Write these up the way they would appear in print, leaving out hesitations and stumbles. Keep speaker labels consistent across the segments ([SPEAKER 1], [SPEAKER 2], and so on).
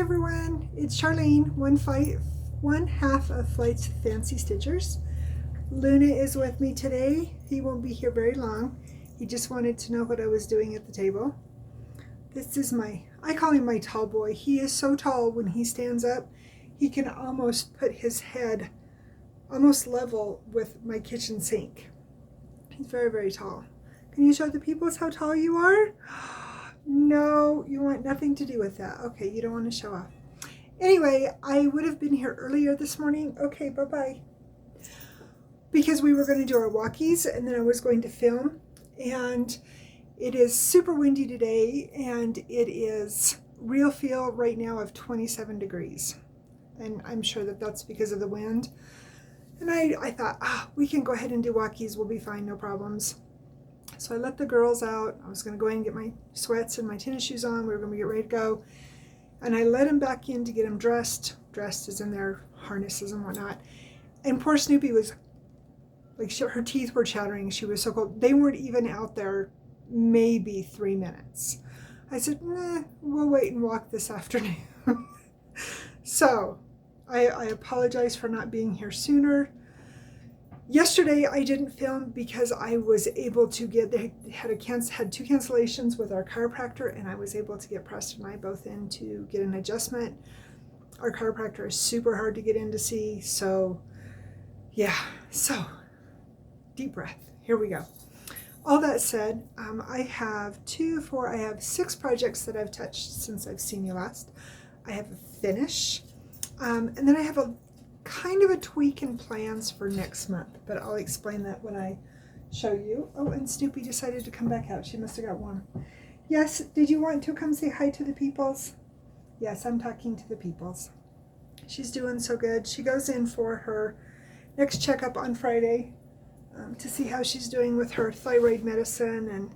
[SPEAKER 1] everyone, it's Charlene, one half of Flight's Fancy Stitchers. Luna is with me today. He won't be here very long. He just wanted to know what I was doing at the table. This is I call him my tall boy. He is so tall when he stands up, he can almost put his head almost level with my kitchen sink. He's very, very tall. Can you show the people how tall you are? No, you want nothing to do with that. Okay, you don't want to show off. Anyway, I would have been here earlier this morning. Okay, bye-bye. Because we were going to do our walkies and then I was going to film. And it is super windy today and it is real feel right now of 27 degrees. And I'm sure that that's because of the wind. And I thought, we can go ahead and do walkies. We'll be fine, no problems. So I let the girls out. I was going to go in and get my sweats and my tennis shoes on. We were going to get ready to go. And I let them back in to get them dressed. Dressed as in their harnesses and whatnot. And poor Snoopy was, like, her teeth were chattering. She was so cold. They weren't even out there maybe 3 minutes. I said, we'll wait and walk this afternoon. So I apologize for not being here sooner. Yesterday I didn't film because I was able to they had two cancellations with our chiropractor, and I was able to get Preston and I both in to get an adjustment. Our chiropractor is super hard to get in to see, so yeah, so deep breath, here we go. All that said, I have 6 projects that I've touched since I've seen you last. I have a finish, and then I have a kind of a tweak in plans for next month, but I'll explain that when I show you. Oh, and Snoopy decided to come back out. She must have got warm. Yes, did you want to come say hi to the peoples? Yes, I'm talking to the peoples. She's doing so good. She goes in for her next checkup on Friday to see how she's doing with her thyroid medicine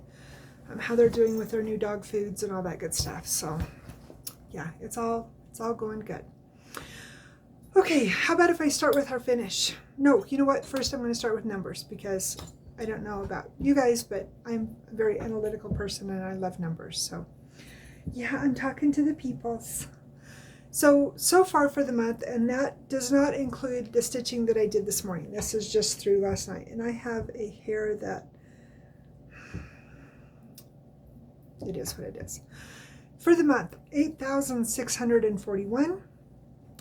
[SPEAKER 1] and how they're doing with their new dog foods and all that good stuff. So yeah, it's all going good. Okay, how about if I start with our finish? No, you know what? First I'm going to start with numbers because I don't know about you guys, but I'm a very analytical person and I love numbers. So yeah, I'm talking to the peoples. So far for the month, and that does not include the stitching that I did this morning. This is just through last night. And I have a hair that, it is what it is. For the month, 8,641.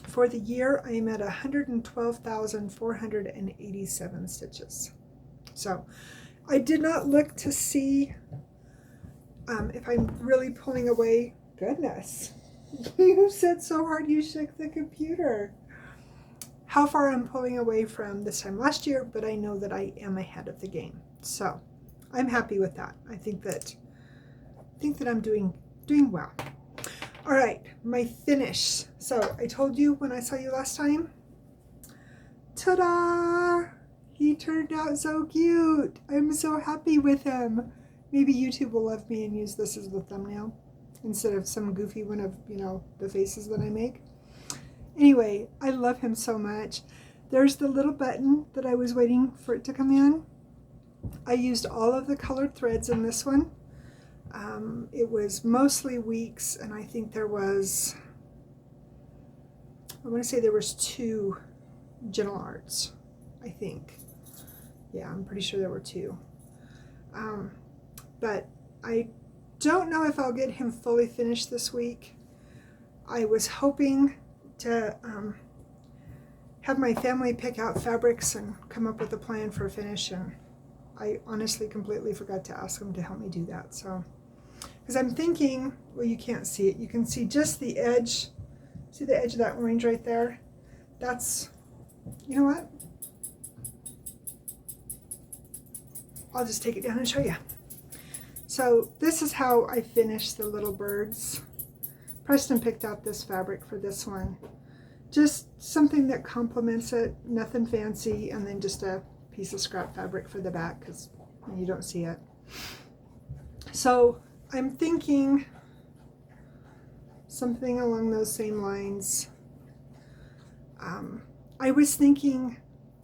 [SPEAKER 1] For the year, I am at 112,487 stitches. So I did not look to see if I'm really pulling away. Goodness, you said so hard you shook the computer. How far I'm pulling away from this time last year, but I know that I am ahead of the game. So I'm happy with that. I think that I'm doing well. All right, my finish. So I told you when I saw you last time, ta-da! He turned out so cute. I'm so happy with him. Maybe YouTube will love me and use this as the thumbnail instead of some goofy one of, the faces that I make. Anyway, I love him so much. There's the little button that I was waiting for it to come in. I used all of the colored threads in this one. It was mostly weeks, and I think there was, I want to say there was 2 Gentle Arts, I think. Yeah, I'm pretty sure there were 2. But I don't know if I'll get him fully finished this week. I was hoping to have my family pick out fabrics and come up with a plan for a finish, and I honestly completely forgot to ask them to help me do that. So, because I'm thinking, well, you can't see it. You can see just the edge. See the edge of that orange right there? That's, you know what? I'll just take it down and show you. So this is how I finished the little birds. Preston picked out this fabric for this one. Just something that complements it, nothing fancy, and then just a piece of scrap fabric for the back because you don't see it. So I'm thinking something along those same lines. I was thinking,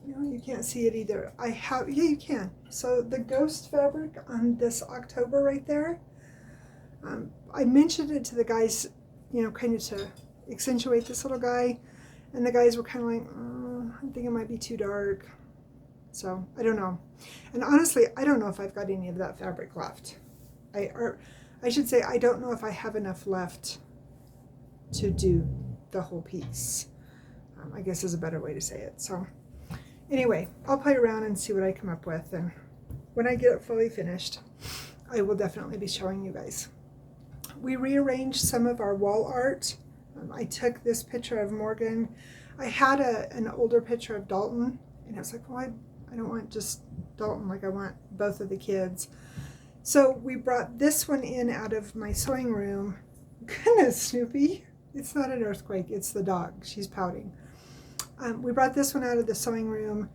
[SPEAKER 1] you can't see it either. Yeah, you can. So the ghost fabric on this October right there, I mentioned it to the guys, kind of to accentuate this little guy. And the guys were kind of like, I think it might be too dark. So I don't know. And honestly, I don't know if I've got any of that fabric left. I should say, I don't know if I have enough left to do the whole piece. I guess is a better way to say it. So anyway, I'll play around and see what I come up with. And when I get it fully finished, I will definitely be showing you guys. We rearranged some of our wall art. I took this picture of Morgan. I had an older picture of Dalton, and I was like, well, I don't want just Dalton, like I want both of the kids. So we brought this one in out of my sewing room. Goodness, Snoopy. It's not an earthquake, it's the dog. She's pouting. We brought this one out of the sewing room,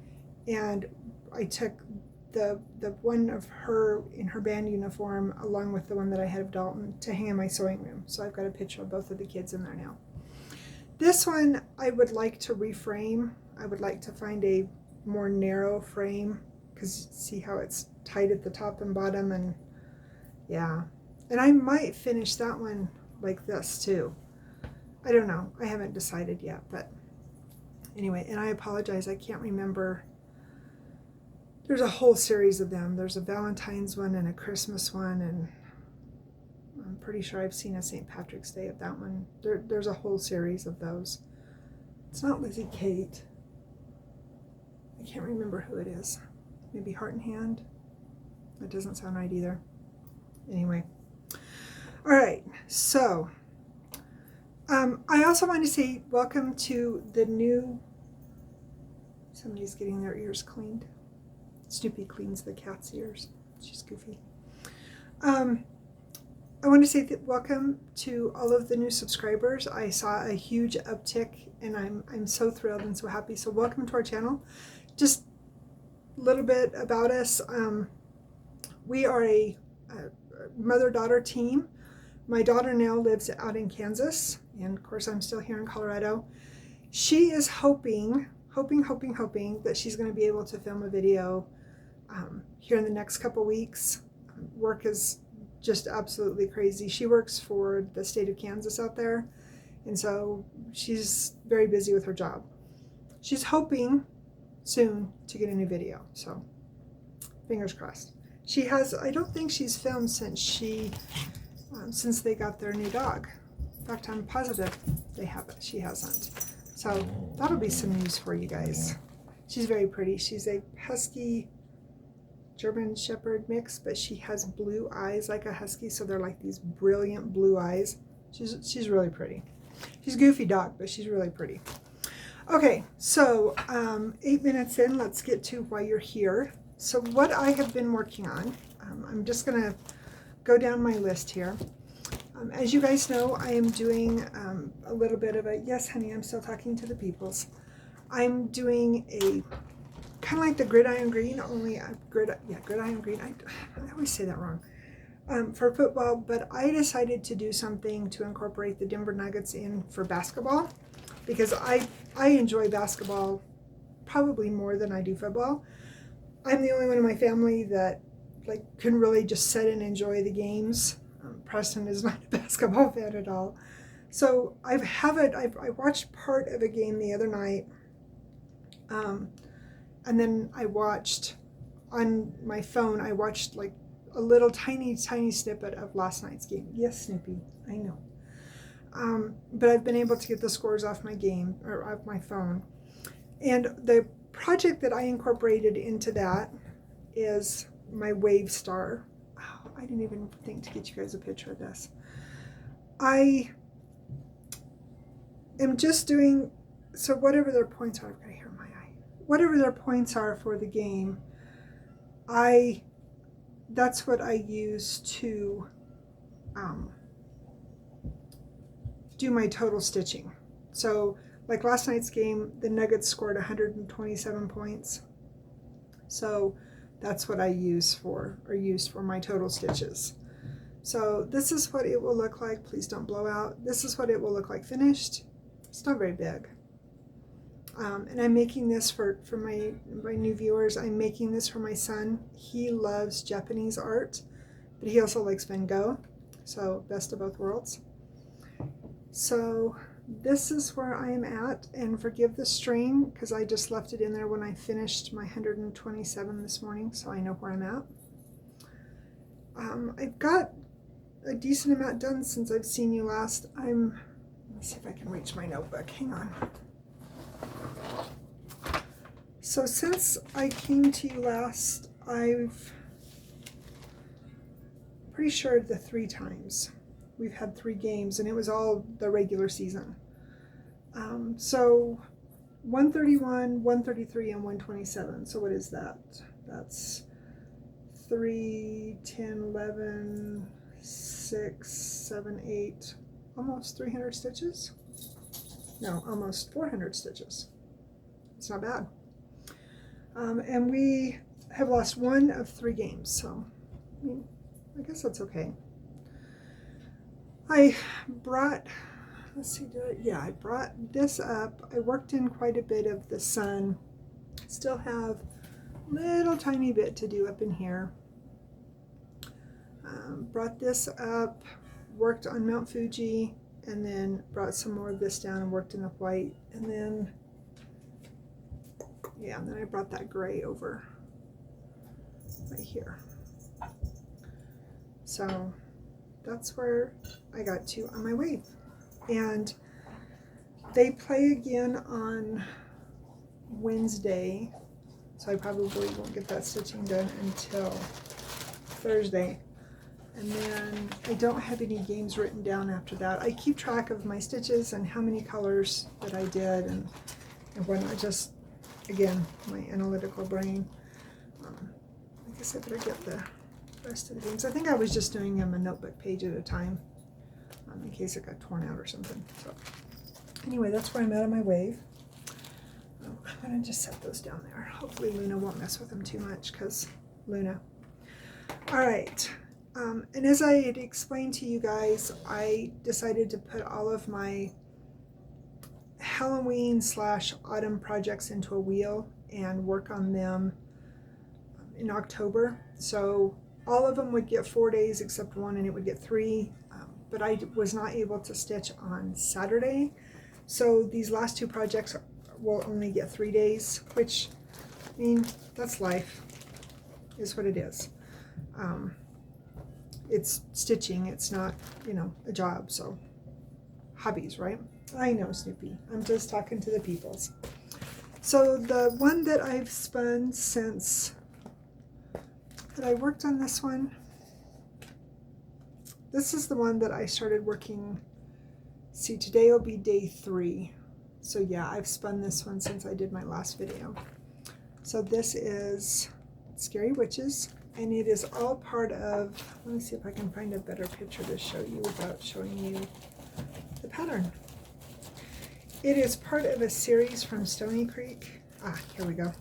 [SPEAKER 1] and I took the one of her in her band uniform along with the one that I had of Dalton to hang in my sewing room. So I've got a picture of both of the kids in there now. This one I would like to reframe. I would like to find a more narrow frame, because see how it's tight at the top and bottom, and yeah. And I might finish that one like this too. I don't know. I haven't decided yet, but anyway, and I apologize. I can't remember. There's a whole series of them. There's a Valentine's one and a Christmas one, and I'm pretty sure I've seen a St. Patrick's Day of that one. There's a whole series of those. It's not Lizzie Kate. I can't remember who it is. Maybe Heart and Hand? That doesn't sound right either. Anyway. All right, so I also want to say welcome to the new, somebody's getting their ears cleaned. Snoopy cleans the cat's ears. She's goofy. I want to say welcome to all of the new subscribers. I saw a huge uptick, and I'm so thrilled and so happy. So welcome to our channel. Just a little bit about us. We are a mother-daughter team. My daughter now lives out in Kansas, and of course I'm still here in Colorado. She is hoping that she's going to be able to film a video here in the next couple weeks. Work is just absolutely crazy. She works for the state of Kansas out there, and so she's very busy with her job. She's hoping soon to get a new video, so fingers crossed. She has, I don't think she's filmed since since they got their new dog. In fact, I'm positive she hasn't. So that'll be some news for you guys. She's very pretty. She's a husky German Shepherd mix, but she has blue eyes like a husky, so they're like these brilliant blue eyes. She's really pretty. She's a goofy dog, but she's really pretty. Okay, so 8 minutes in, let's get to why you're here. So what I have been working on, I'm just going to go down my list here. As you guys know, I am doing a little bit of a, yes honey, I'm still talking to the peoples. I'm doing a kind of like the gridiron green, only a gridiron green. I always say that wrong. For football, but I decided to do something to incorporate the Denver Nuggets in for basketball, because I enjoy basketball probably more than I do football. I'm the only one in my family that can really just sit and enjoy the games. Preston is not a basketball fan at all. So I watched part of a game the other night, and then I watched on my phone, I watched like a little tiny snippet of last night's game. Yes, Snoopy, I know. But I've been able to get the scores off my game, or off my phone. And the project that I incorporated into that is my Wave Star. Oh, I didn't even think to get you guys a picture of this. I am just doing, so whatever their points are, I've got to hear my eye. Whatever their points are for the game, that's what I use to do my total stitching. So like last night's game, the Nuggets scored 127 points. So that's what I used for my total stitches. So this is what it will look like. Please don't blow out. This is what it will look like finished. It's not very big. And I'm making this for my new viewers. I'm making this for my son. He loves Japanese art, but he also likes Van Gogh. So best of both worlds. So this is where I am at, and forgive the string because I just left it in there when I finished my 127 this morning, so I know where I'm at. I've got a decent amount done since I've seen you last. Let me see if I can reach my notebook. Hang on. So since I came to you last, I've pretty sure the 3 times. We've had 3 games, and it was all the regular season. So 131, 133, and 127. So what is that? That's 3, 10, 11, 6, 7, 8, almost 300 stitches. No, almost 400 stitches. It's not bad. And we have lost 1 of 3 games, so I mean, I guess that's okay. I brought, let's see, I brought this up. I worked in quite a bit of the sun. Still have a little tiny bit to do up in here. Brought this up, worked on Mount Fuji, and then brought some more of this down and worked in the white, and then and then I brought that gray over right here. So that's where I got to on my wave. And they play again on Wednesday, so I probably won't get that stitching done until Thursday. And then I don't have any games written down after that. I keep track of my stitches and how many colors that I did and whatnot. Just, again, my analytical brain. I guess I better get the rest of the games. I think I was just doing them a notebook page at a time in case it got torn out or something. So anyway, that's where I'm at on my wave. I'm going to just set those down there. Hopefully Luna won't mess with them too much because Luna. All right. And as I had explained to you guys, I decided to put all of my Halloween/autumn projects into a wheel and work on them in October. So all of them would get 4 days except one, and it would get 3. But I was not able to stitch on Saturday. So these last 2 projects will only get 3 days, which, I mean, that's life, is what it is. It's stitching, it's not, you know, a job, so hobbies, right? I know, Snoopy. I'm just talking to the peoples. So the one that I've spun since that I worked on this one, this is the one that I started working. See, today will be day 3. So yeah, I've spun this one since I did my last video. So this is Scary Witches, and it is all part of, let me see if I can find a better picture to show you without showing you the pattern. It is part of a series from Stony Creek. Here we go.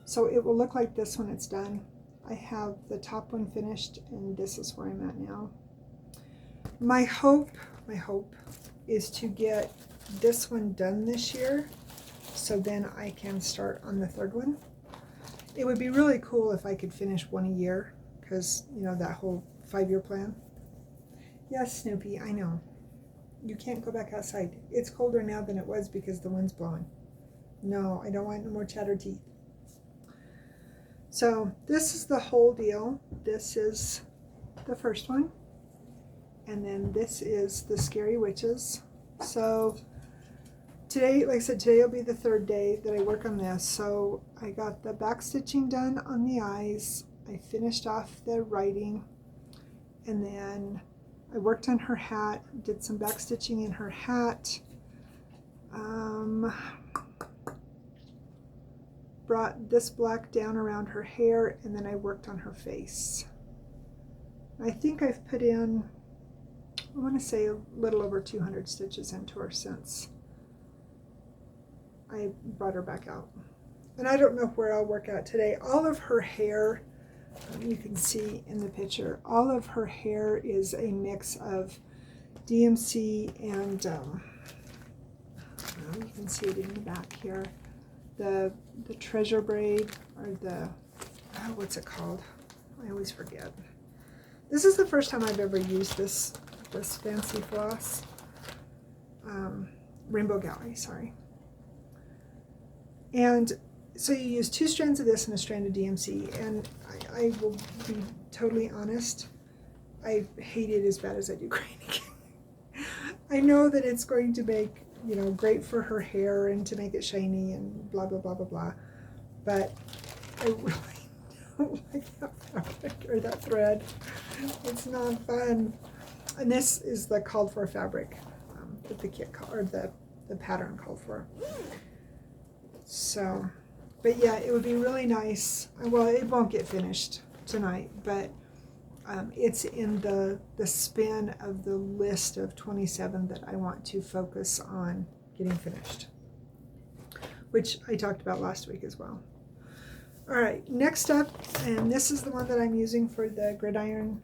[SPEAKER 1] So it will look like this when it's done. I have the top one finished, and this is where I'm at now. My hope is to get this one done this year, so then I can start on the 3rd one. It would be really cool if I could finish 1 a year, because, you know, that whole 5-year plan. Yes, Snoopy, I know. You can't go back outside. It's colder now than it was because the wind's blowing. No, I don't want no more chatter teeth. So this is the whole deal. This is the first one. And then this is the Scary Witches. So today, like I said, today will be the 3rd day that I work on this. So I got the back stitching done on the eyes. I finished off the writing, and then I worked on her hat, did some back stitching in her hat. Brought this black down around her hair, and then I worked on her face. I think I've put in, I want to say, a little over 200 stitches into her since I brought her back out. And I don't know where I'll work out today. All of her hair, you can see in the picture, all of her hair is a mix of DMC and, you can see it in the back here, the treasure braid, or the, what's it called? I always forget. This is the first time I've ever used this fancy floss. Rainbow Gallery, sorry. And so you use 2 strands of this and a strand of DMC, and I will be totally honest, I hate it as bad as I do graining. I know that it's going to make, you know, great for her hair and to make it shiny and blah, blah, blah, blah, blah. But I really don't like that fabric or that thread. It's not fun. And this is the called for fabric that the kit or the pattern called for. So, but yeah, it would be really nice. Well, it won't get finished tonight, but it's in the spin of the list of 27 that I want to focus on getting finished, which I talked about last week as well. All right, next up, and this is the one that I'm using for the gridiron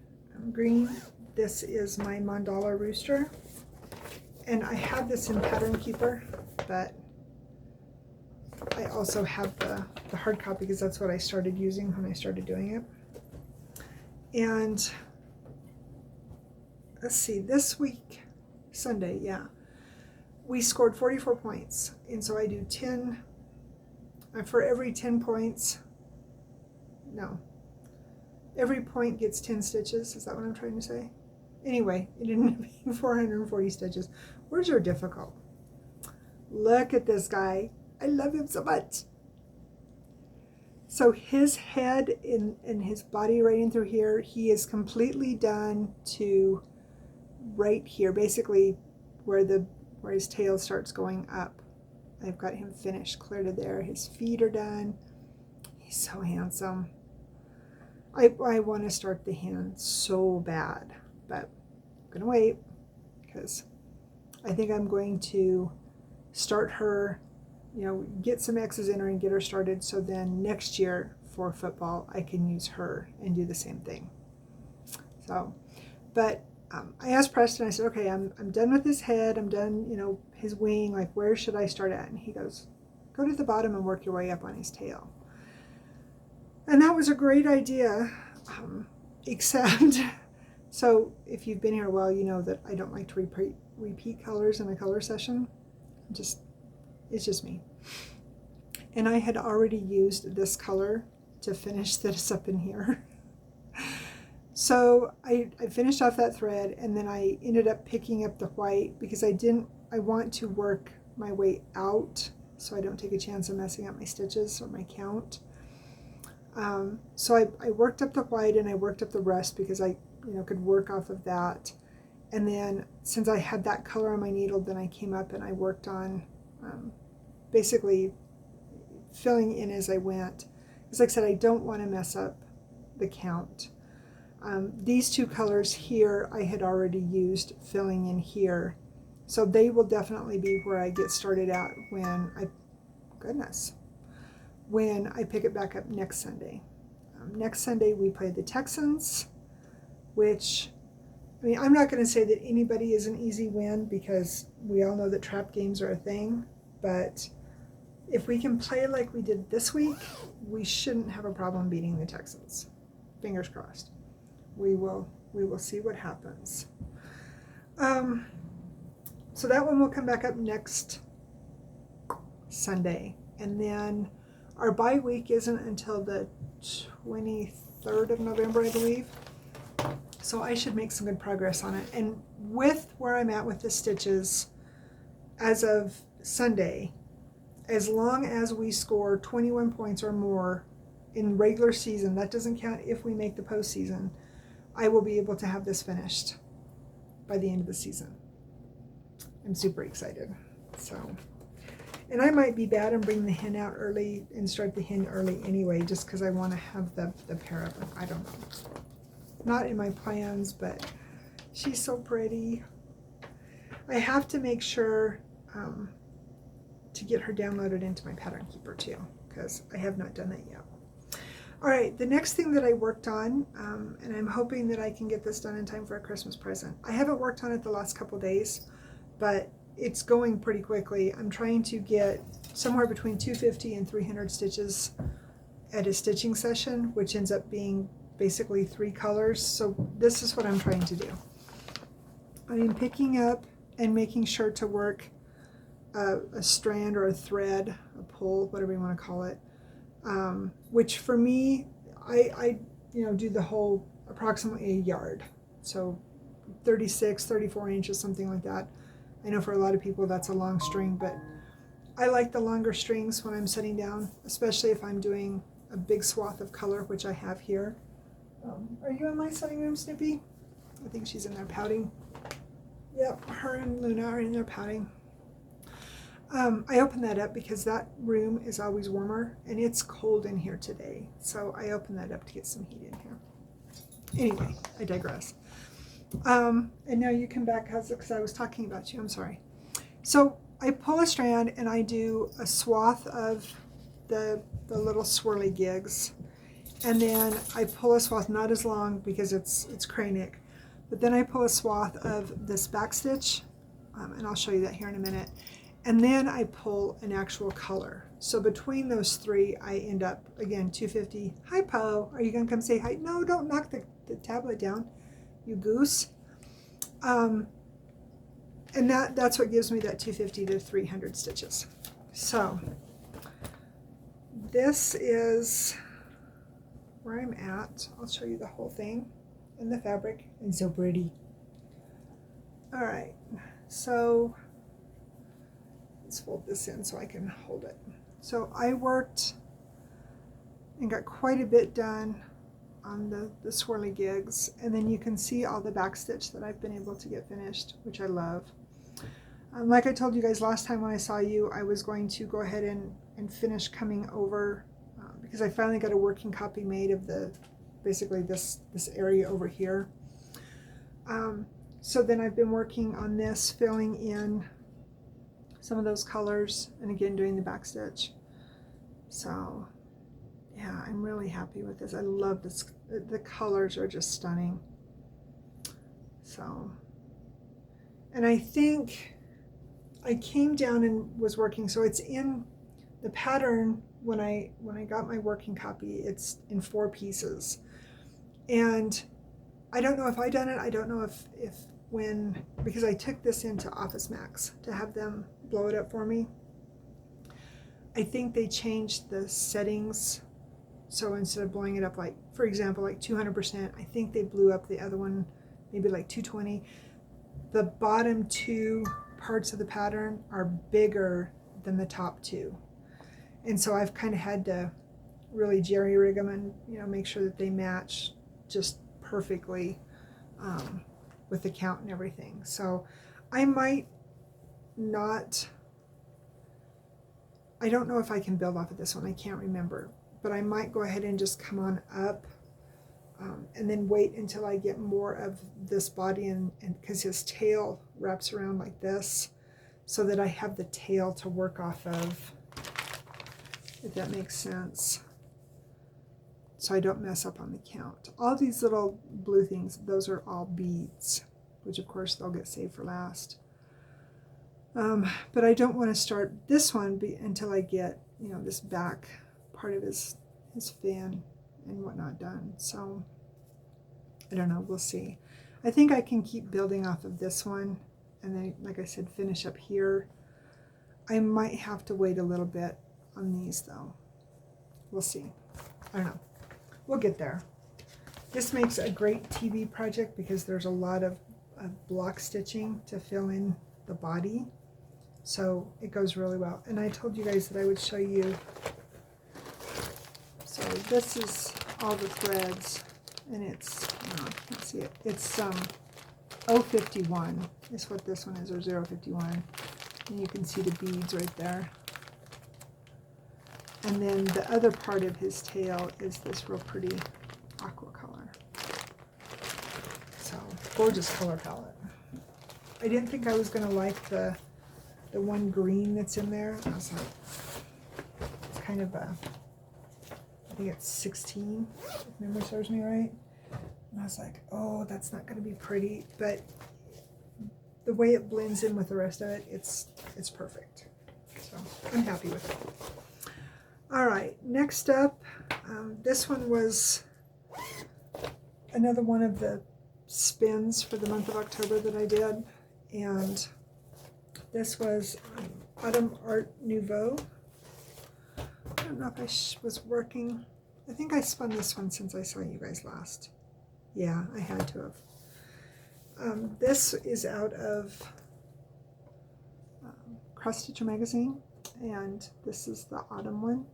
[SPEAKER 1] green. This is my Mandala Rooster, and I have this in Pattern Keeper, but I also have the hard copy because that's what I started using when I started doing it. And let's see, this week, Sunday, yeah, we scored 44 points. And so I do 10, for every 10 points, no, every point gets 10 stitches. Is that what I'm trying to say? Anyway, it ended up being 440 stitches. Words are difficult. Look at this guy. I love him so much. So his head and his body right in through here, he is completely done to right here, basically where his tail starts going up. I've got him finished clear to there. His feet are done. He's so handsome. I want to start the hand so bad, but I'm gonna wait because I think I'm going to start her, you know, get some X's in her and get her started, so then next year for football I can use her and do the same thing. So, but I asked Preston, I said, okay, I'm done with his head, I'm done, you know, his wing, like where should I start at? And he goes, go to the bottom and work your way up on his tail. And that was a great idea, except, so if you've been here a while, you know that I don't like to repeat colors in a color session. It's just me. And I had already used this color to finish this up in here. So I finished off that thread, and then I ended up picking up the white because I want to work my way out so I don't take a chance of messing up my stitches or my count. So I worked up the white and I worked up the rest because I, you know, could work off of that. And then since I had that color on my needle, then I came up and I worked on basically filling in as I went. Because like I said, I don't want to mess up the count. These 2 colors here I had already used filling in here. So they will definitely be where I get started at when I pick it back up next Sunday. Next Sunday we play the Texans, which, I mean, I'm not going to say that anybody is an easy win because we all know that trap games are a thing, but if we can play like we did this week, we shouldn't have a problem beating the Texans. Fingers crossed. We will see what happens. So that one will come back up next Sunday, and then our bye week isn't until the 23rd of November, I believe. So I should make some good progress on it. And with where I'm at with the stitches, as of Sunday, as long as we score 21 points or more in regular season, that doesn't count if we make the postseason, I will be able to have this finished by the end of the season. I'm super excited. So, and I might be bad and bring the hen out early and start the hen early anyway, just because I want to have the pair of them. I don't know. Not in my plans, but she's so pretty. I have to make sure to get her downloaded into my Pattern Keeper too, because I have not done that yet. All right, the next thing that I worked on, and I'm hoping that I can get this done in time for a Christmas present. I haven't worked on it the last couple days, but it's going pretty quickly. I'm trying to get somewhere between 250 and 300 stitches at a stitching session, which ends up being basically 3 colors. So this is what I'm trying to do. I am picking up and making sure to work a strand or a thread, a pull, whatever you want to call it, which for me, I do the whole approximately a yard, so 36, 34 inches, something like that. I know for a lot of people that's a long string, but I like the longer strings when I'm setting down, especially if I'm doing a big swath of color, which I have here. Are you in my sewing room, Snippy? I think she's in there pouting. Yep, her and Luna are in there pouting. I opened that up because that room is always warmer, and it's cold in here today. So I opened that up to get some heat in here. Anyway, I digress. And now you come back because I was talking about you. I'm sorry. So I pull a strand and I do a swath of the little swirly gigs, and then I pull a swath, not as long because it's cray neck, but then I pull a swath of this back stitch, and I'll show you that here in a minute, and then I pull an actual color. So between those three, I end up, again, 250. Hi, Poe. Are you going to come say hi? No, don't knock the tablet down, you goose. And that's what gives me that 250 to 300 stitches. So this is where I'm at. I'll show you the whole thing in the fabric. It's so pretty. All right, so let's fold this in so I can hold it. So I worked and got quite a bit done on the swirly gigs, and then you can see all the back stitch that I've been able to get finished, which I love. Like I told you guys last time when I saw you, I was going to go ahead and finish coming over because I finally got a working copy made of basically this area over here. So then I've been working on this, filling in some of those colors, and again doing the back stitch. So yeah, I'm really happy with this. I love this. The colors are just stunning. So, and I think I came down and was working, so it's in the pattern when I got my working copy, it's in 4 pieces. And I don't know if I done it, I don't know if when, because I took this into Office Max to have them blow it up for me. I think they changed the settings, so instead of blowing it up like, for example, like 200%, I think they blew up the other one maybe like 220. The bottom 2 parts of the pattern are bigger than the top 2, and so I've kind of had to really jerry rig them and make sure that they match just perfectly with the count and everything. So I might not, I don't know if I can build off of this one, I can't remember, but I might go ahead and just come on up and then wait until I get more of this body, and because his tail wraps around like this, so that I have the tail to work off of, if that makes sense, so I don't mess up on the count. All these little blue things, those are all beads, which of course they'll get saved for last. But I don't want to start this one until I get this back part of his fin and whatnot done. So I don't know, we'll see. I think I can keep building off of this one, and then, like I said, finish up here. I might have to wait a little bit on these though. We'll see. I don't know. We'll get there. This makes a great TV project because there's a lot of block stitching to fill in the body. So it goes really well. And I told you guys that I would show you. So this is all the threads, and it's, let's see it. It's 051 is what this one is, or 051. And you can see the beads right there. And then the other part of his tail is this real pretty aqua color. So gorgeous color palette. I didn't think I was going to like the one green that's in there. I was like, it's kind of a, I think it's 16, if memory serves me right. And I was like, oh, that's not going to be pretty. But the way it blends in with the rest of it, it's perfect. So I'm happy with it. All right, next up, this one was another one of the spins for the month of October that I did, and This was Autumn Art Nouveau. I don't know if I was working. I think I spun this one since I saw you guys last. Yeah, I had to have. This is out of Cross Stitcher magazine, and this is the autumn one.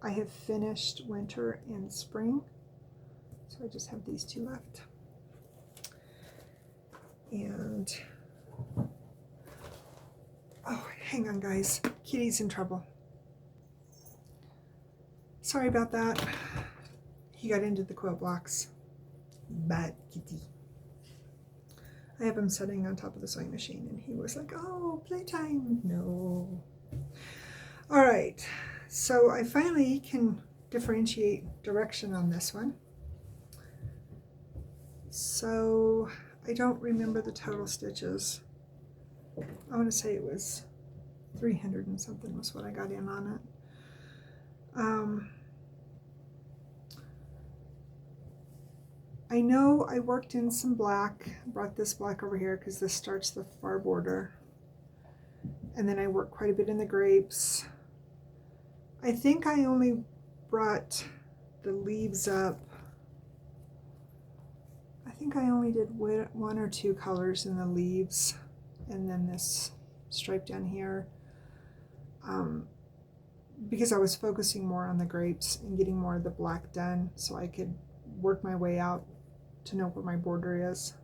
[SPEAKER 1] I have finished winter and spring, so I just have these two left. And oh, hang on guys, Kitty's in trouble. Sorry about that. He got into the quilt blocks. Bad kitty. I have him sitting on top of the sewing machine and he was like, oh, playtime. No. All right, so I finally can differentiate direction on this one. So I don't remember the total stitches. I want to say it was 300 and something was what I got in on it. I know I worked in some black, brought this black over here because this starts the far border. And then I worked quite a bit in the grapes. I think I only brought the leaves up. I think I only did one or two colors in the leaves, and then this stripe down here. Because I was focusing more on the grapes and getting more of the black done so I could work my way out to know what my border is.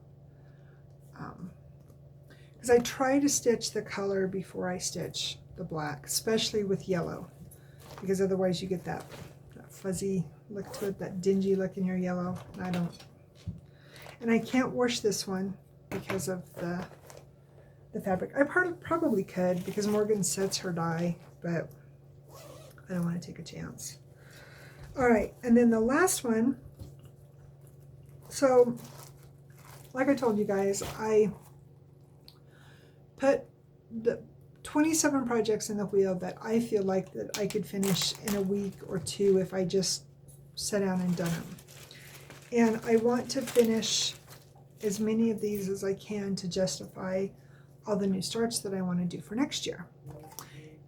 [SPEAKER 1] Because I try to stitch the color before I stitch the black, especially with yellow, because otherwise you get that fuzzy look to it, that dingy look in your yellow, and I don't. And I can't wash this one because of the fabric. I probably could because Morgan sets her dye, but I don't want to take a chance. All right, and then the last one. So, like I told you guys, I put the 27 projects in the wheel that I feel like that I could finish in a week or two if I just sat down and done them. And I want to finish as many of these as I can to justify all the new starts that I want to do for next year.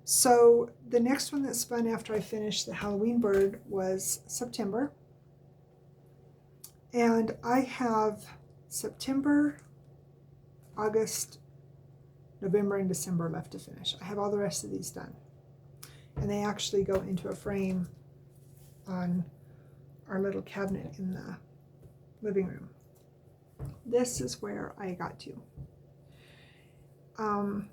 [SPEAKER 1] So the next one that spun after I finished the Halloween bird was September. And I have September, August, November, and December left to finish. I have all the rest of these done. And they actually go into a frame on our little cabinet in the living room. This is where I got to. I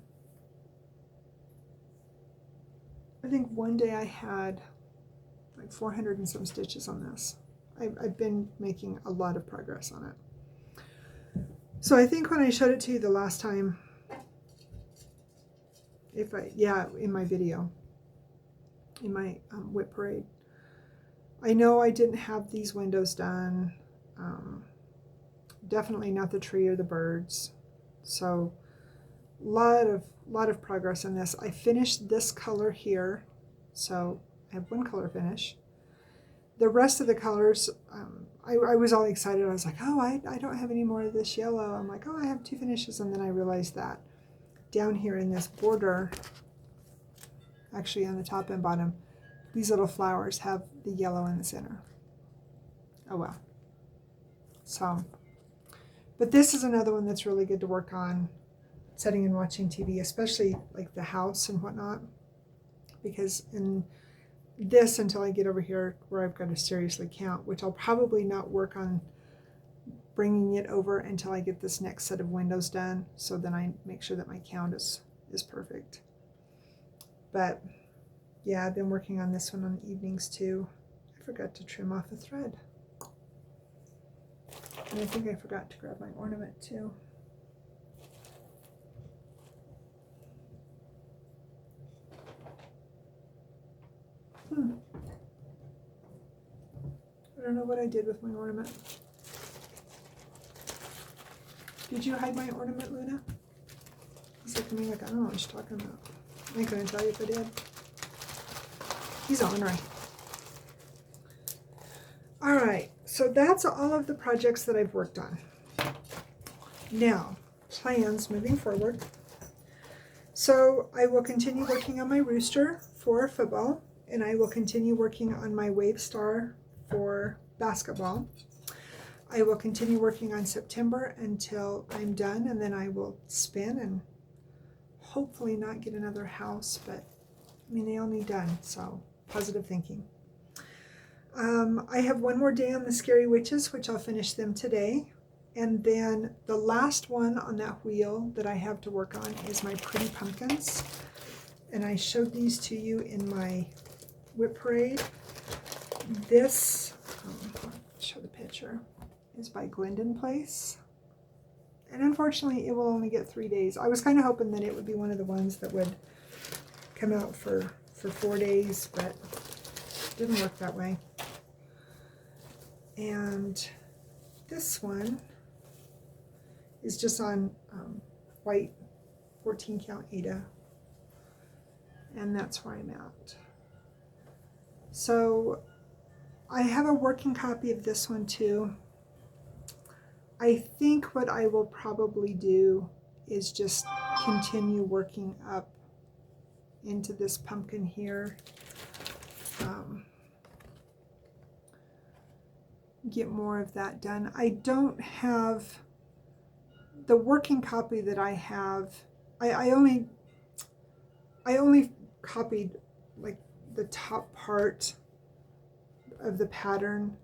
[SPEAKER 1] think one day I had like 400 and some stitches on this. I've been making a lot of progress on it. So I think when I showed it to you the last time, in my video, in my whip parade, I know I didn't have these windows done. Definitely not the tree or the birds. So lot of progress on this. I finished this color here, so I have one color finish. The rest of the colors, I was all excited. I was like, oh, I don't have any more of this yellow. I'm like, oh, I have two finishes, and then I realized that down here in this border, actually on the top and bottom, these little flowers have the yellow in the center. Oh well. So, but this is another one that's really good to work on setting and watching TV, especially like the house and whatnot, because in this, until I get over here where I've got to seriously count, which I'll probably not work on bringing it over until I get this next set of windows done, so then I make sure that my count is perfect. But yeah, I've been working on this one on the evenings too. I forgot to trim off a thread, and I think I forgot to grab my ornament too. I don't know what I did with my ornament. Did you hide my ornament, Luna? He's looking at me like, I don't know what she's talking about. I ain't gonna tell you if I did. He's ornery. All right, so that's all of the projects that I've worked on. Now, plans moving forward. So I will continue working on my rooster for football, and I will continue working on my Wave Star for basketball. I will continue working on September until I'm done, and then I will spin and hopefully not get another house, but I mean, they all need done, so positive thinking. I have one more day on the Scary Witches, which I'll finish them today. And then the last one on that wheel that I have to work on is my Pretty Pumpkins. And I showed these to you in my Whip Parade. This, I'll show the picture, is by Glendon Place. And unfortunately, it will only get 3 days. I was kind of hoping that it would be one of the ones that would come out for 4 days, but it didn't work that way. And this one is just on white 14 count Aida, and that's where I'm at. So I have a working copy of this one too. I think what I will probably do is just continue working up into this pumpkin here. Get more of that done. I don't have the working copy that I have. I only copied like the top part of the pattern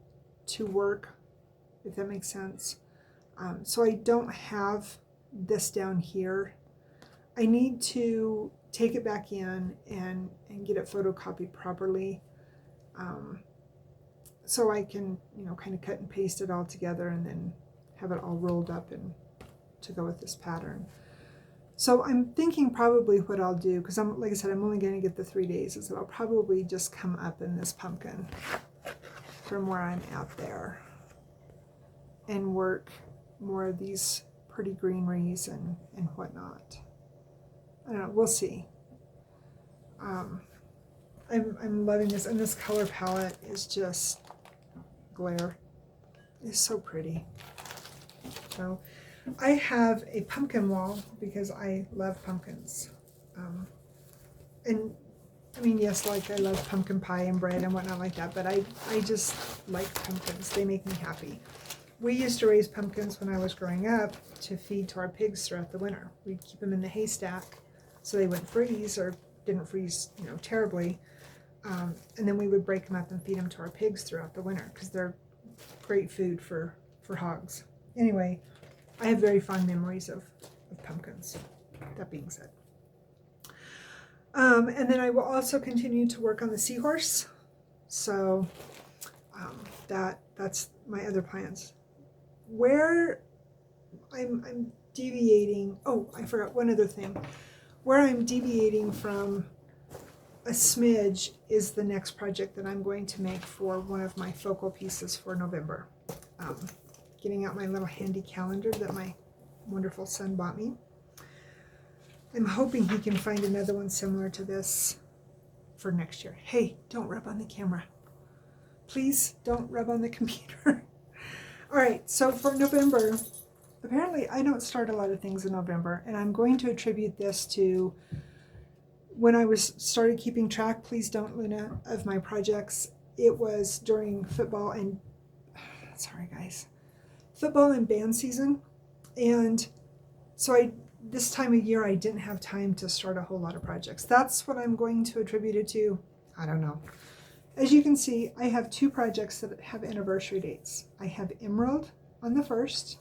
[SPEAKER 1] to work, if that makes sense. So I don't have this down here. I need to take it back in and get it photocopied properly, so I can, you know, kind of cut and paste it all together and then have it all rolled up and to go with this pattern. So I'm thinking probably what I'll do, because like I said, I'm only going to get the 3 days, is that I'll probably just come up in this pumpkin from where I'm at there and work more of these pretty greeneries and whatnot. I don't know, we'll see. I'm loving this, and this color palette is just glare. It's so pretty. So I have a pumpkin wall because I love pumpkins. And I mean, yes, like I love pumpkin pie and bread and whatnot like that, but I just like pumpkins. They make me happy. We used to raise pumpkins when I was growing up to feed to our pigs throughout the winter. We'd keep them in the haystack so they wouldn't freeze, or didn't freeze, you know, terribly. And then we would break them up and feed them to our pigs throughout the winter because they're great food for hogs. Anyway, I have very fond memories of pumpkins, that being said. And then I will also continue to work on the seahorse. So that's my other plans. Where I'm deviating, oh, I forgot one other thing. Where I'm deviating from a smidge is the next project that I'm going to make for one of my focal pieces for November. Getting out my little handy calendar that my wonderful son bought me. I'm hoping he can find another one similar to this for next year. Hey, don't rub on the camera. Please don't rub on the computer. All right, so for November, apparently I don't start a lot of things in November, and I'm going to attribute this to when I started keeping track, please don't, Luna, of my projects. It was during football and, sorry guys, football and band season. And so this time of year, I didn't have time to start a whole lot of projects. That's what I'm going to attribute it to. I don't know. As you can see, I have 2 projects that have anniversary dates. I have Emerald on the 1st,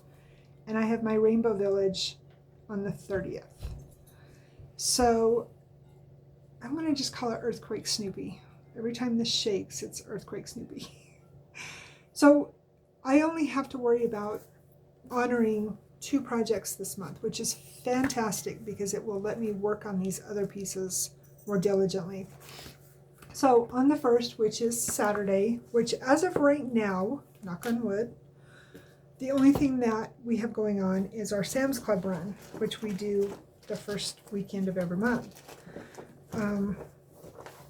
[SPEAKER 1] and I have my Rainbow Village on the 30th. So I'm going to just call it Earthquake Snoopy. Every time this shakes, it's Earthquake Snoopy. So I only have to worry about honoring 2 projects this month, which is fantastic because it will let me work on these other pieces more diligently. So on the 1st, which is Saturday, which as of right now, knock on wood, the only thing that we have going on is our Sam's Club run, which we do the first weekend of every month.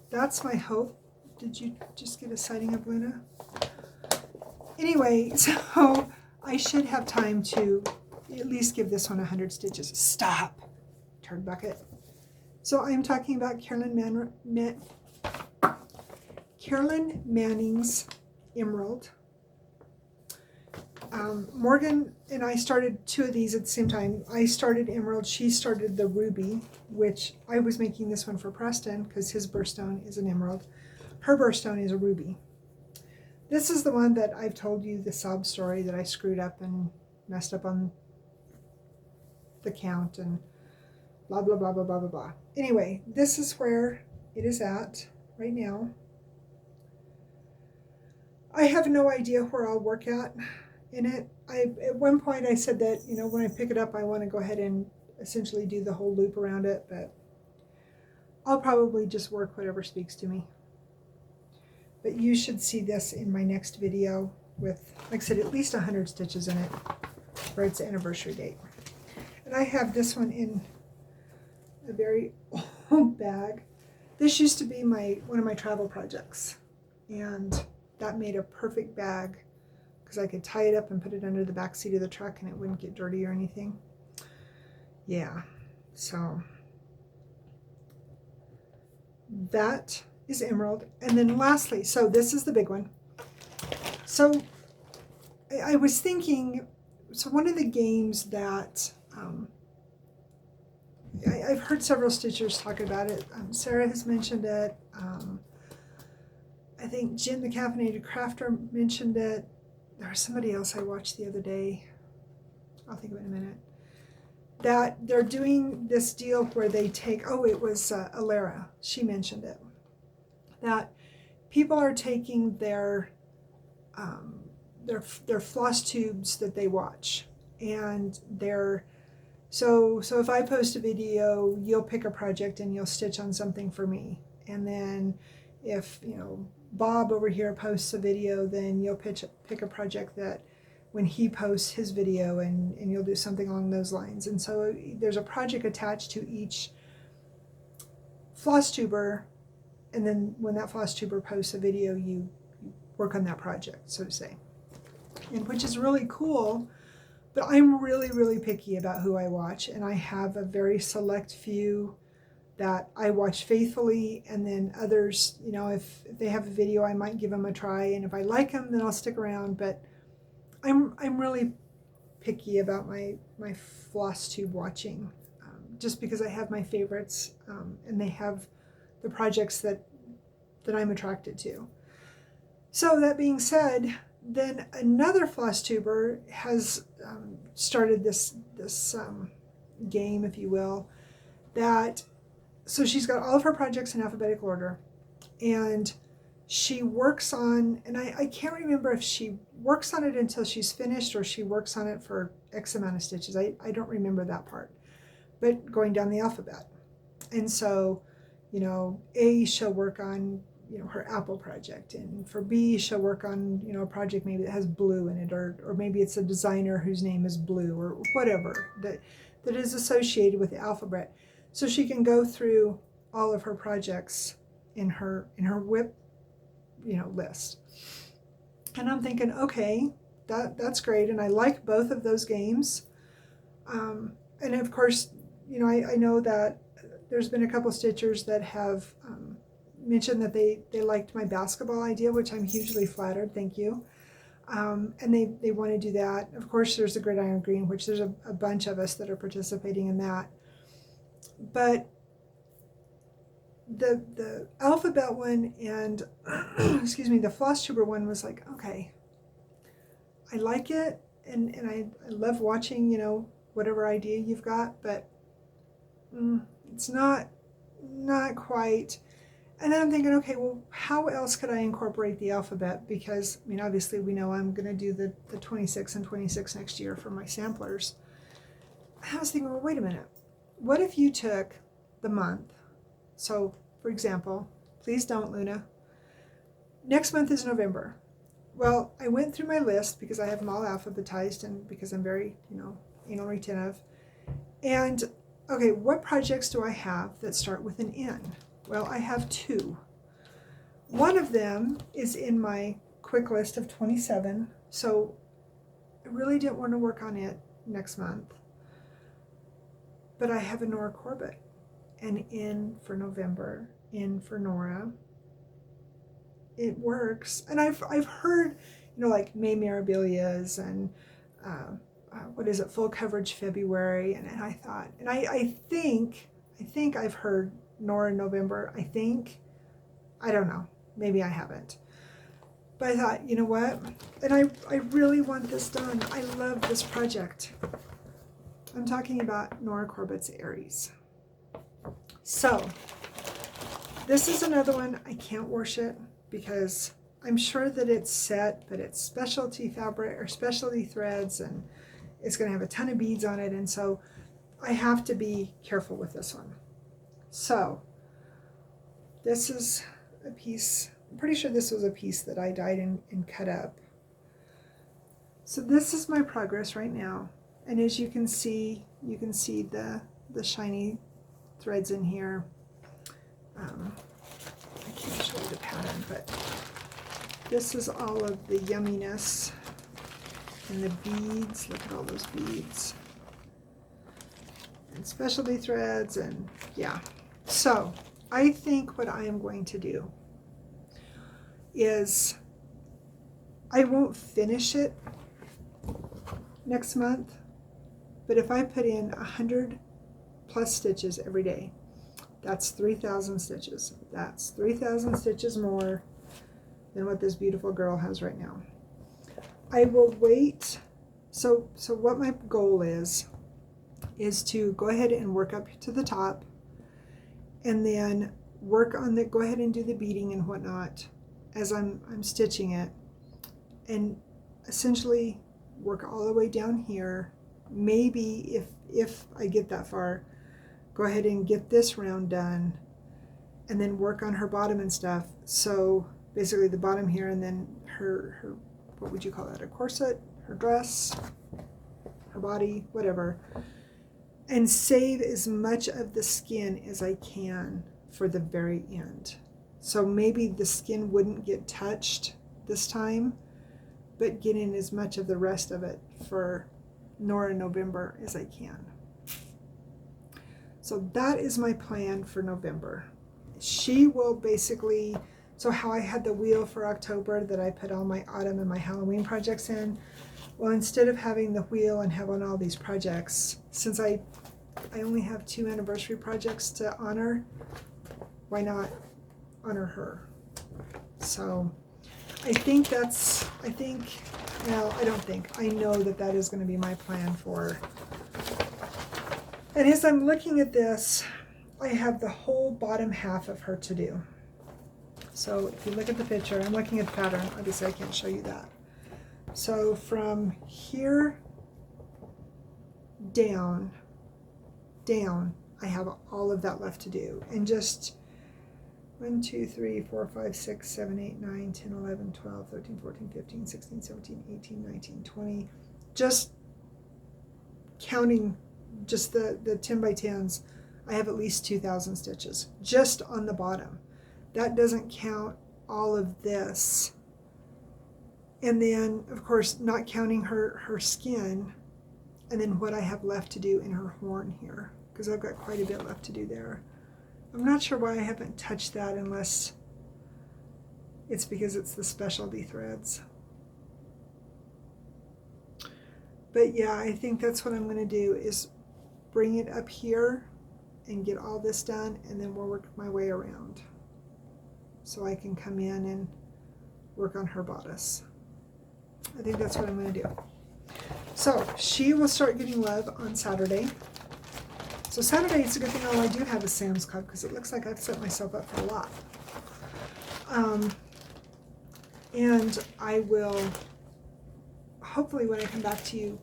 [SPEAKER 1] That's my hope. Did you just get a sighting of Luna? Anyway, so I should have time to at least give this one 100 stitches. Stop, turd bucket. So I'm talking about Carolyn Manning's Emerald. Morgan and I started 2 of these at the same time. I started Emerald, she started the Ruby, which I was making this one for Preston because his birthstone is an emerald. Her birthstone is a ruby. This is the one that I've told you the sob story that I screwed up and messed up on the count and blah, blah, blah, blah, blah, blah, blah. Anyway, this is where it is at right now. I have no idea where I'll work at in it. At one point I said that, you know, when I pick it up, I want to go ahead and essentially do the whole loop around it, but I'll probably just work whatever speaks to me. But you should see this in my next video with, like I said, at least 100 stitches in it for its anniversary date. And I have this one in a very old bag. This used to be one of my travel projects, and that made a perfect bag because I could tie it up and put it under the back seat of the truck and it wouldn't get dirty or anything. Yeah, so that is Emerald. And then lastly, so this is the big one. So I was thinking, so one of the games that I've heard several stitchers talk about it. Sarah has mentioned it. I think Jen the Caffeinated Crafter mentioned it. There was somebody else I watched the other day. I'll think of it in a minute. That they're doing this deal where they take, oh, it was Alara. She mentioned it. That people are taking their floss tubes that they watch, and so if I post a video, you'll pick a project and you'll stitch on something for me, and then if, you know, Bob over here posts a video, then you'll pick a project that when he posts his video, and you'll do something along those lines. And so there's a project attached to each floss tuber, and then when that floss tuber posts a video, you work on that project, so to say, and which is really cool. But I'm really, really picky about who I watch, and I have a very select few that I watch faithfully, and then others, you know, if they have a video, I might give them a try, and if I like them, then I'll stick around. But I'm really picky about my floss tube watching, just because I have my favorites, and they have the projects that I'm attracted to. So that being said, then another floss tuber has started this game, if you will, that, so she's got all of her projects in alphabetical order, and she works on, and I can't remember if she works on it until she's finished or she works on it for X amount of stitches. I don't remember that part, but going down the alphabet. And so, you know, A, she'll work on, you know, her apple project, and for B, she'll work on, you know, a project maybe that has blue in it, or maybe it's a designer whose name is blue, or whatever that is associated with the alphabet. So she can go through all of her projects in her WIP, you know, list. And I'm thinking, okay, that's great, and I like both of those games. And of course, you know, I know that there's been a couple stitchers that have mentioned that they liked my basketball idea, which I'm hugely flattered, thank you. And they want to do that. Of course, there's the Gridiron Green, which there's a bunch of us that are participating in that. But the alphabet one and excuse me, the floss tuber one was like, okay, I like it, and I love watching, you know, whatever idea you've got, but it's not quite. And then I'm thinking, okay, well, how else could I incorporate the alphabet? Because, I mean, obviously we know I'm going to do the 26 and 26 next year for my samplers. I was thinking, well, wait a minute. What if you took the month? So, for example, please don't, Luna. Next month is November. Well, I went through my list because I have them all alphabetized and because I'm very, you know, anal retentive. And, okay, what projects do I have that start with an N? Well, I have 2. One of them is in my quick list of 27, so I really didn't want to work on it next month. But I have a Nora Corbett. and in for November, in for Nora. It works. And I've heard, like May Mirabilias and what is it, full coverage February, and I thought, and I think I've heard Nora November. I don't know, maybe I haven't, but I thought, you know what, and I really want this done. I love this project. I'm talking about Nora Corbett's Aries. So this is another one I can't wash it because I'm sure that it's set, but it's specialty fabric or specialty threads, and it's going to have a ton of beads on it, and so I have to be careful with this one. So this is a piece, I'm pretty sure this was a piece that I dyed and cut up. So this is my progress right now, and as you can see the shiny threads in here. I can't show you the pattern, but this is all of the yumminess and the beads. Look at all those beads and specialty threads, and yeah. So I think what I am going to do is I won't finish it next month, but if I put in 100 plus stitches every day, that's 3,000 stitches. That's 3,000 stitches more than what this beautiful girl has right now. I will wait. So what my goal is to go ahead and work up to the top, and then work on the, go ahead and do the beading and whatnot as I'm stitching it, and essentially work all the way down here. Maybe if I get that far, go ahead and get this round done, and then work on her bottom and stuff. So basically the bottom here, and then her what would you call that, a corset, her dress, her body, whatever, and save as much of the skin as I can for the very end. So maybe the skin wouldn't get touched this time, but get in as much of the rest of it for Nora November as I can. So that is my plan for November. She will basically, so how I had the wheel for October that I put all my autumn and my Halloween projects in, well, instead of having the wheel and having all these projects, since I only have 2 anniversary projects to honor, why not honor her? So I know that is going to be my plan for. And as I'm looking at this, I have the whole bottom half of her to do. So if you look at the picture, I'm looking at the pattern. Obviously I can't show you that. So from here down, I have all of that left to do. And just 1, 2, 3, 4, 5, 6, 7, 8, 9, 10, 11, 12, 13, 14, 15, 16, 17, 18, 19, 20. Just counting just the 10 by 10s, I have at least 2,000 stitches just on the bottom. That doesn't count all of this. And then, of course, not counting her skin, and then what I have left to do in her horn here, because I've got quite a bit left to do there. I'm not sure why I haven't touched that, unless it's because it's the specialty threads. But yeah, I think that's what I'm going to do, is bring it up here and get all this done, and then we'll work my way around so I can come in and work on her bodice. I think that's what I'm going to do. So she will start getting love on Saturday. So Saturday, it's a good thing all I do have is Sam's Club, because it looks like I've set myself up for a lot. And I will, hopefully when I come back to you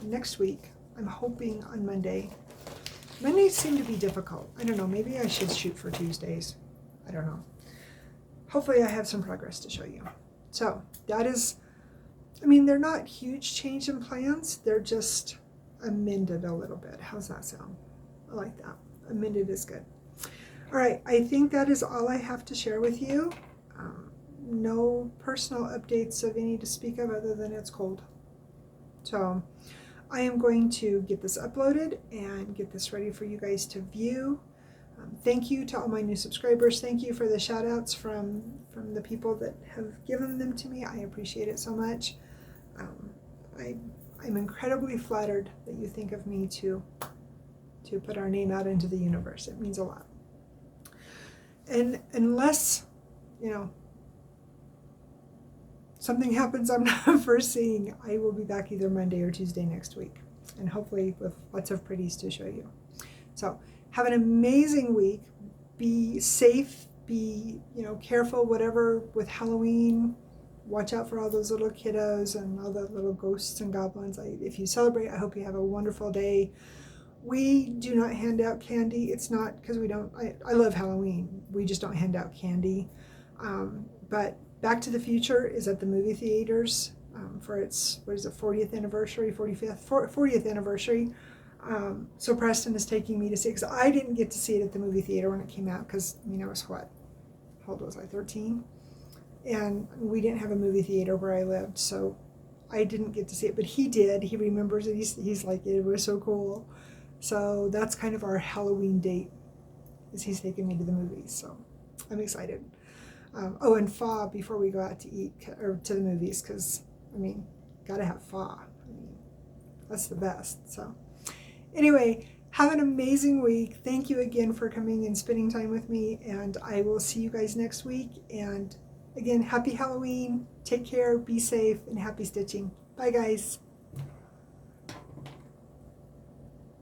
[SPEAKER 1] next week, I'm hoping on Monday. Mondays seem to be difficult. I don't know, maybe I should shoot for Tuesdays. I don't know. Hopefully I have some progress to show you. So that is, I mean, they're not huge change in plans. They're just amended a little bit. How's that sound? I like that. Amended is good. All right, I think that is all I have to share with you. No personal updates of any to speak of other than it's cold. So I am going to get this uploaded and get this ready for you guys to view. Thank you to all my new subscribers. Thank you for the shout outs from the people that have given them to me. I appreciate it so much. I'm incredibly flattered that you think of me to put our name out into the universe. It means a lot. And unless, something happens I'm not foreseeing, I will be back either Monday or Tuesday next week, and hopefully with lots of pretties to show you. So have an amazing week. Be safe, be careful, whatever with Halloween. Watch out for all those little kiddos and all the little ghosts and goblins. If you celebrate, I hope you have a wonderful day. We do not hand out candy. It's not because we don't. I love Halloween. We just don't hand out candy. But Back to the Future is at the movie theaters for its 40th anniversary, 40th anniversary. So Preston is taking me to see it, because I didn't get to see it at the movie theater when it came out, because I was how old was I, 13? And we didn't have a movie theater where I lived, so I didn't get to see it, but he did. He remembers it. He's like, it was so cool. So that's kind of our Halloween date, is he's taking me to the movies, so I'm excited. And pho before we go out to eat, or to the movies, because, gotta have pho. That's the best. So anyway, have an amazing week. Thank you again for coming and spending time with me, and I will see you guys next week. And again, happy Halloween. Take care, be safe, and happy stitching. Bye, guys.